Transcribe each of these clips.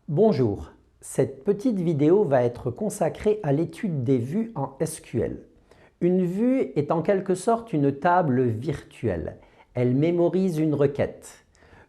Bonjour, cette petite vidéo va être consacrée à l'étude des vues en SQL. Une vue est en quelque sorte une table virtuelle. Elle mémorise une requête.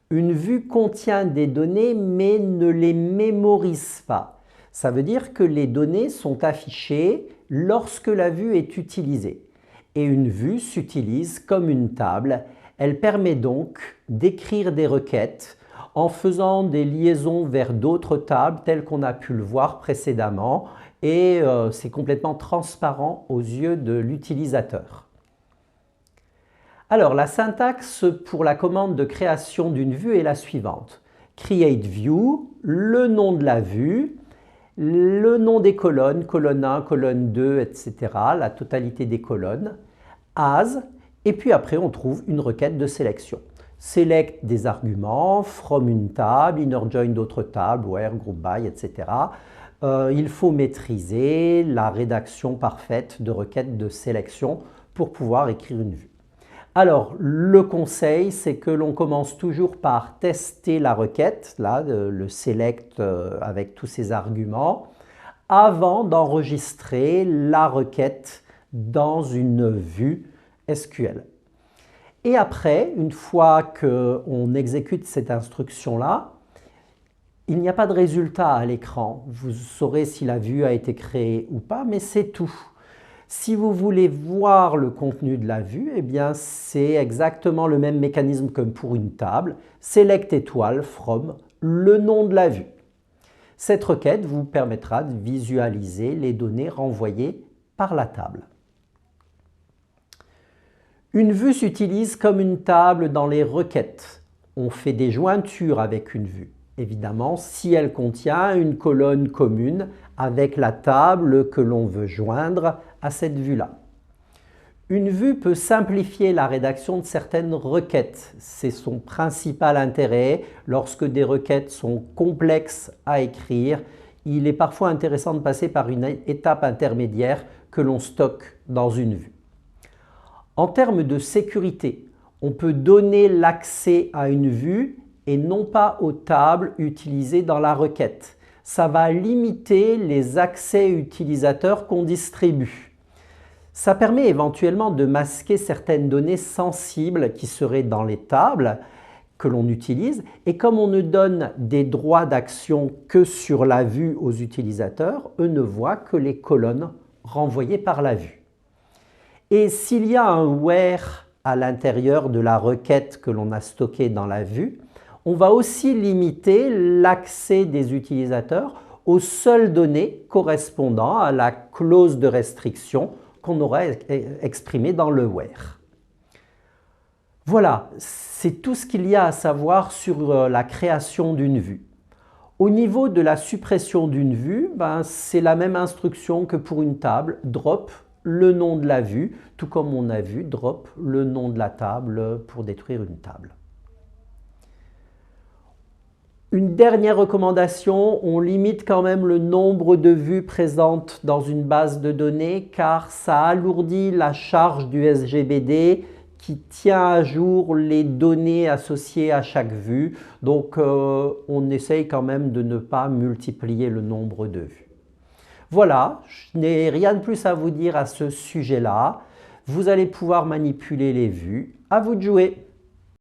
Une vue contient des données mais ne les mémorise pas. Ça veut dire que les données sont affichées lorsque la vue est utilisée. Et une vue s'utilise comme une table. Elle permet donc d'écrire des requêtes en faisant des liaisons vers d'autres tables telles qu'on a pu le voir précédemment et c'est complètement transparent aux yeux de l'utilisateur. Alors la syntaxe pour la commande de création d'une vue est la suivante. Create view, le nom de la vue, le nom des colonnes, colonne 1, colonne 2, etc., la totalité des colonnes, as, et puis après on trouve une requête de sélection. Select des arguments, from une table, inner join d'autres tables, where, group by, etc. Il faut maîtriser la rédaction parfaite de requêtes de sélection pour pouvoir écrire une vue. Alors, le conseil, c'est que l'on commence toujours par tester la requête, là, le select avec tous ces arguments, avant d'enregistrer la requête dans une vue SQL. Et après, une fois qu'on exécute cette instruction-là, il n'y a pas de résultat à l'écran. Vous saurez si la vue a été créée ou pas, mais c'est tout. Si vous voulez voir le contenu de la vue, eh bien c'est exactement le même mécanisme que pour une table. Select étoile from le nom de la vue. Cette requête vous permettra de visualiser les données renvoyées par la table. Une vue s'utilise comme une table dans les requêtes. On fait des jointures avec une vue. Évidemment, si elle contient une colonne commune avec la table que l'on veut joindre à cette vue-là. Une vue peut simplifier la rédaction de certaines requêtes. C'est son principal intérêt. Lorsque des requêtes sont complexes à écrire, il est parfois intéressant de passer par une étape intermédiaire que l'on stocke dans une vue. En termes de sécurité, on peut donner l'accès à une vue et non pas aux tables utilisées dans la requête. Ça va limiter les accès utilisateurs qu'on distribue. Ça permet éventuellement de masquer certaines données sensibles qui seraient dans les tables que l'on utilise. Et comme on ne donne des droits d'action que sur la vue aux utilisateurs, eux ne voient que les colonnes renvoyées par la vue. Et s'il y a un where à l'intérieur de la requête que l'on a stockée dans la vue, on va aussi limiter l'accès des utilisateurs aux seules données correspondant à la clause de restriction qu'on aura exprimée dans le where. Voilà, c'est tout ce qu'il y a à savoir sur la création d'une vue. Au niveau de la suppression d'une vue, c'est la même instruction que pour une table, drop le nom de la vue, tout comme on a vu, drop le nom de la table pour détruire une table. Une dernière recommandation, on limite quand même le nombre de vues présentes dans une base de données car ça alourdit la charge du SGBD qui tient à jour les données associées à chaque vue. Donc on essaye quand même de ne pas multiplier le nombre de vues. Voilà, je n'ai rien de plus à vous dire à ce sujet-là. Vous allez pouvoir manipuler les vues. À vous de jouer!